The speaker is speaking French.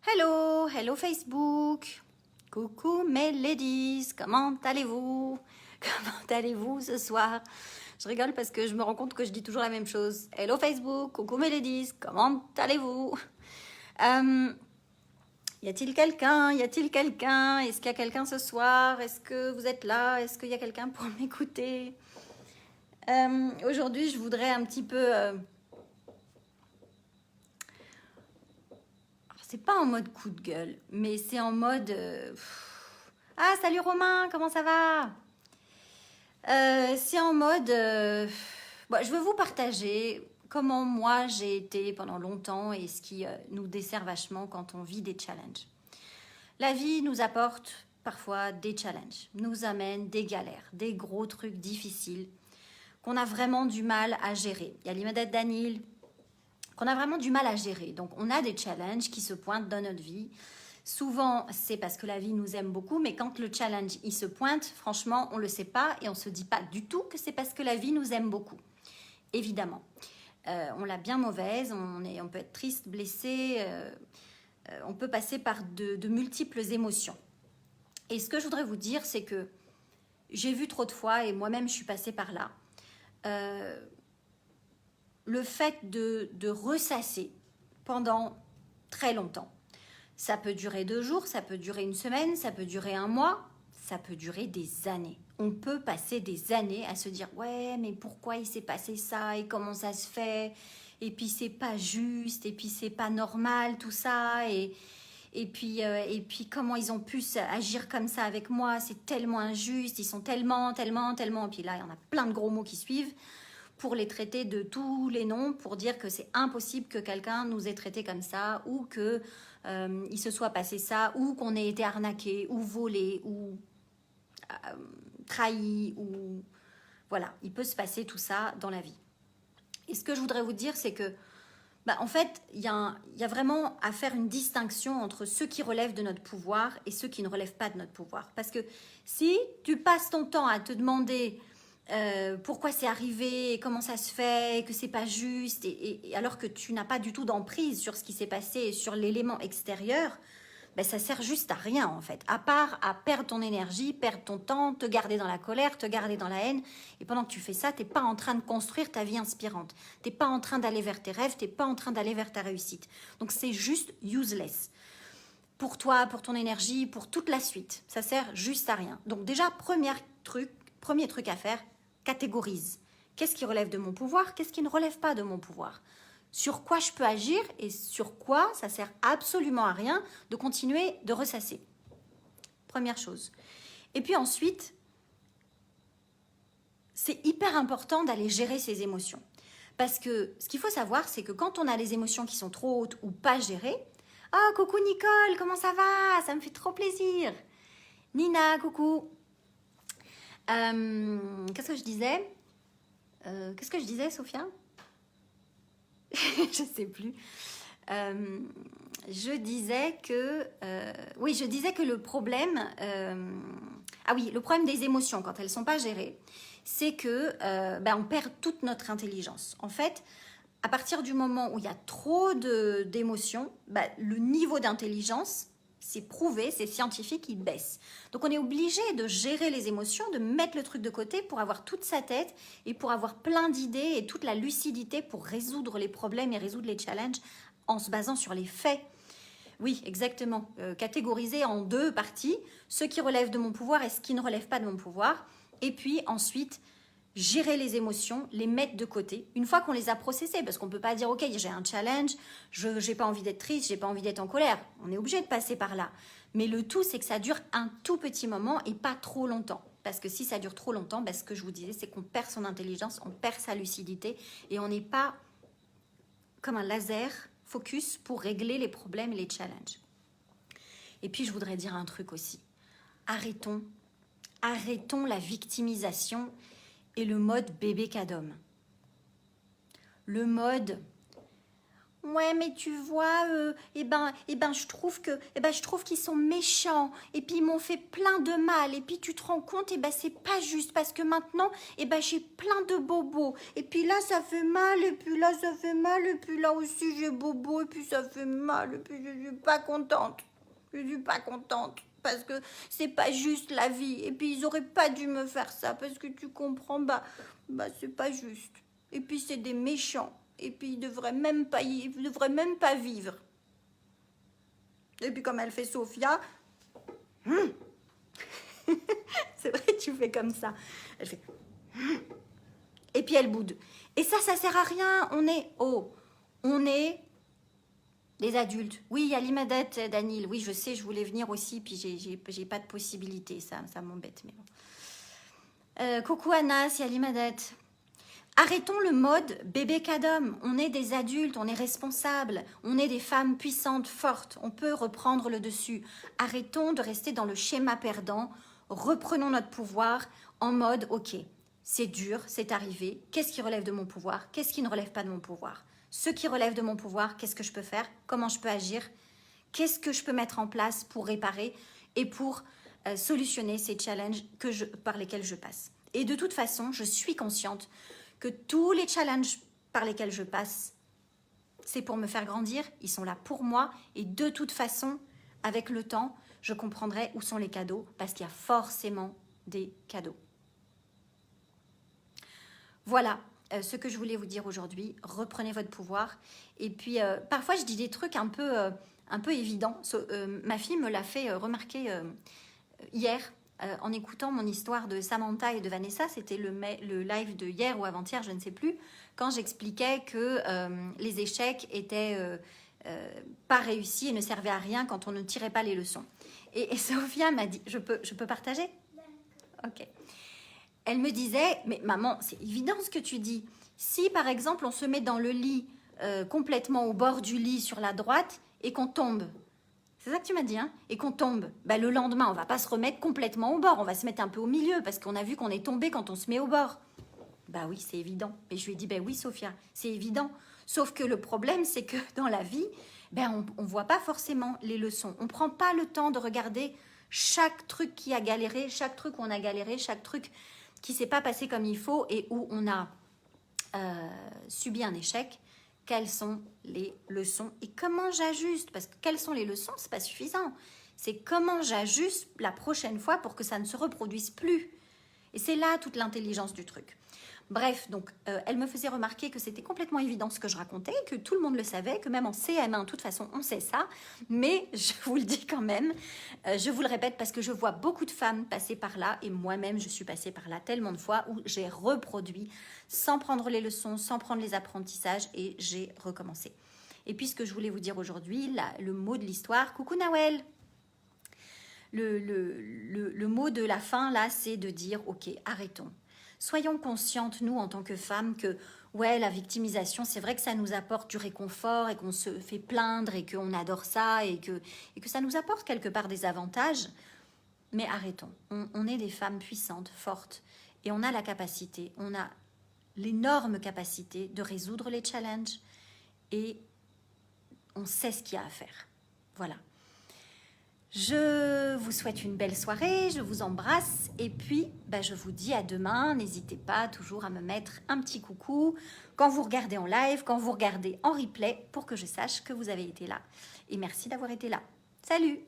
Hello, hello Facebook. Coucou mes ladies, comment allez-vous? Comment allez-vous ce soir? Je rigole parce que je me rends compte que je dis toujours la même chose. Hello Facebook, coucou mes ladies, comment allez-vous? Y a-t-il quelqu'un? Y a-t-il quelqu'un? Est-ce qu'il y a quelqu'un ce soir? Est-ce que vous êtes là? Est-ce qu'il y a quelqu'un pour m'écouter? Aujourd'hui, je voudrais un petit peu... c'est pas en mode coup de gueule, mais c'est en mode... Ah, salut Romain, comment ça va? C'est en mode... bon, je veux vous partager comment moi j'ai été pendant longtemps et ce qui nous dessert vachement quand on vit des challenges. La vie nous apporte parfois des challenges, nous amène des galères, des gros trucs difficiles qu'on a vraiment du mal à gérer. Il y a l'Imadet Danil qu'on a vraiment du mal à gérer. Donc on a des challenges qui se pointent dans notre vie. Souvent, c'est parce que la vie nous aime beaucoup, mais quand le challenge il se pointe, franchement, on ne le sait pas et on ne se dit pas du tout que c'est parce que la vie nous aime beaucoup. Évidemment. On l'a bien mauvaise, on peut être triste, blessé, on peut passer par de multiples émotions. Et ce que je voudrais vous dire, c'est que j'ai vu trop de fois, et moi-même je suis passée par là, le fait de ressasser pendant très longtemps. Ça peut durer 2 jours, ça peut durer une semaine, ça peut durer un mois, ça peut durer des années. On peut passer des années à se dire « Ouais, mais pourquoi il s'est passé ça et comment ça se fait ?» Et puis c'est pas juste, et puis c'est pas normal tout ça, et puis comment ils ont pu agir comme ça avec moi, c'est tellement injuste, ils sont tellement, et puis là il y en a plein de gros mots qui suivent, pour les traiter de tous les noms, pour dire que c'est impossible que quelqu'un nous ait traités comme ça, ou que il se soit passé ça, ou qu'on ait été arnaqué, ou volé, ou trahi, ou... Voilà, il peut se passer tout ça dans la vie. Et ce que je voudrais vous dire, c'est que, en fait, il y a vraiment à faire une distinction entre ceux qui relèvent de notre pouvoir et ceux qui ne relèvent pas de notre pouvoir. Parce que si tu passes ton temps à te demander pourquoi c'est arrivé, comment ça se fait, que c'est pas juste, et alors que tu n'as pas du tout d'emprise sur ce qui s'est passé et sur l'élément extérieur, ça sert juste à rien en fait, à part à perdre ton énergie, perdre ton temps, te garder dans la colère, te garder dans la haine. Et pendant que tu fais ça, t'es pas en train de construire ta vie inspirante, t'es pas en train d'aller vers tes rêves, t'es pas en train d'aller vers ta réussite. Donc c'est juste useless pour toi, pour ton énergie, pour toute la suite. Ça sert juste à rien. Donc déjà, premier truc à faire, catégorise. Qu'est-ce qui relève de mon pouvoir? Qu'est-ce qui ne relève pas de mon pouvoir? Sur quoi je peux agir et sur quoi ça sert absolument à rien de continuer de ressasser. Première chose. Et puis ensuite, c'est hyper important d'aller gérer ses émotions. Parce que ce qu'il faut savoir, c'est que quand on a les émotions qui sont trop hautes ou pas gérées, « Oh, coucou Nicole, comment ça va? Ça me fait trop plaisir. » Nina, coucou. Qu'est-ce que je disais? Sophia? Je sais plus. Je disais que... oui, je disais que le problème... le problème des émotions, quand elles ne sont pas gérées, c'est que on perd toute notre intelligence. En fait, à partir du moment où il y a trop d'émotions, le niveau d'intelligence, c'est prouvé, c'est scientifique, il baisse. Donc on est obligé de gérer les émotions, de mettre le truc de côté pour avoir toute sa tête et pour avoir plein d'idées et toute la lucidité pour résoudre les problèmes et résoudre les challenges en se basant sur les faits. Oui, exactement. Catégorisé en 2 parties, ce qui relève de mon pouvoir et ce qui ne relève pas de mon pouvoir. Et puis ensuite, gérer les émotions, les mettre de côté, une fois qu'on les a processées, parce qu'on ne peut pas dire « Ok, j'ai un challenge, je n'ai pas envie d'être triste, j'ai pas envie d'être en colère ». On est obligé de passer par là. Mais le tout, c'est que ça dure un tout petit moment et pas trop longtemps. Parce que si ça dure trop longtemps, ce que je vous disais, c'est qu'on perd son intelligence, on perd sa lucidité et on n'est pas comme un laser focus pour régler les problèmes et les challenges. Et puis, je voudrais dire un truc aussi. Arrêtons la victimisation et le mode bébé cadom. Le mode Ouais, mais tu vois, je trouve qu'ils sont méchants. Et puis, ils m'ont fait plein de mal. Et puis, tu te rends compte, c'est pas juste. Parce que maintenant, j'ai plein de bobos. Et puis là, ça fait mal. Et puis là, ça fait mal. Et puis là aussi, j'ai bobo. Et puis, ça fait mal. Et puis, je suis pas contente. Je suis pas contente. Parce que c'est pas juste la vie. Et puis, ils auraient pas dû me faire ça. Parce que tu comprends, c'est pas juste. Et puis, c'est des méchants. Et puis, ils devraient même pas vivre. Et puis, comme elle fait Sophia, c'est vrai, tu fais comme ça. Elle fait. Et puis, elle boude. Et ça sert à rien. On est des adultes. Oui, Alimadette, Danil. Oui, je sais, je voulais venir aussi. Puis, j'ai pas de possibilité. Ça m'embête. Mais bon. Coucou Anna, c'est Alimadette. Arrêtons le mode bébé cadom. On est des adultes, on est responsables, on est des femmes puissantes, fortes. On peut reprendre le dessus. Arrêtons de rester dans le schéma perdant. Reprenons notre pouvoir en mode ok, c'est dur, c'est arrivé. Qu'est-ce qui relève de mon pouvoir? Qu'est-ce qui ne relève pas de mon pouvoir? Ce qui relève de mon pouvoir, qu'est-ce que je peux faire? Comment je peux agir? Qu'est-ce que je peux mettre en place pour réparer et pour solutionner ces challenges par lesquels je passe? Et de toute façon, je suis consciente que tous les challenges par lesquels je passe, c'est pour me faire grandir, ils sont là pour moi et de toute façon, avec le temps, je comprendrai où sont les cadeaux parce qu'il y a forcément des cadeaux. Voilà ce que je voulais vous dire aujourd'hui. Reprenez votre pouvoir et puis parfois je dis des trucs un peu évidents. Ma fille me l'a fait remarquer hier. En écoutant mon histoire de Samantha et de Vanessa, c'était le live de hier ou avant-hier, je ne sais plus, quand j'expliquais que les échecs étaient pas réussis et ne servaient à rien quand on ne tirait pas les leçons. Et Sophia m'a dit, je peux partager? Ok. Elle me disait, mais maman, c'est évident ce que tu dis. Si par exemple on se met dans le lit complètement au bord du lit sur la droite et qu'on tombe, c'est ça que tu m'as dit, hein? Et qu'on tombe. Le lendemain, on va pas se remettre complètement au bord. On va se mettre un peu au milieu parce qu'on a vu qu'on est tombé quand on se met au bord. Oui, c'est évident. Et je lui ai dit, oui, Sophia, c'est évident. Sauf que le problème, c'est que dans la vie, on voit pas forcément les leçons. On prend pas le temps de regarder chaque truc qui a galéré, chaque truc où on a galéré, chaque truc qui s'est pas passé comme il faut et où on a subi un échec. Quelles sont les leçons et comment j'ajuste? Parce que quelles sont les leçons, c'est pas suffisant. C'est comment j'ajuste la prochaine fois pour que ça ne se reproduise plus. Et c'est là toute l'intelligence du truc. Bref, donc elle me faisait remarquer que c'était complètement évident ce que je racontais, que tout le monde le savait, que même en CM1, de toute façon, on sait ça. Mais je vous le dis quand même, je vous le répète parce que je vois beaucoup de femmes passer par là et moi-même, je suis passée par là tellement de fois où j'ai reproduit sans prendre les leçons, sans prendre les apprentissages et j'ai recommencé. Et puis ce que je voulais vous dire aujourd'hui, le mot de l'histoire, coucou Nawel, le mot de la fin là, c'est de dire ok, arrêtons. Soyons conscientes, nous, en tant que femmes, que ouais, la victimisation, c'est vrai que ça nous apporte du réconfort et qu'on se fait plaindre et qu'on adore ça et que ça nous apporte quelque part des avantages. Mais arrêtons. On est des femmes puissantes, fortes et on a la capacité, on a l'énorme capacité de résoudre les challenges et on sait ce qu'il y a à faire. Voilà. Je vous souhaite une belle soirée, je vous embrasse et puis je vous dis à demain. N'hésitez pas toujours à me mettre un petit coucou quand vous regardez en live, quand vous regardez en replay pour que je sache que vous avez été là. Et merci d'avoir été là. Salut!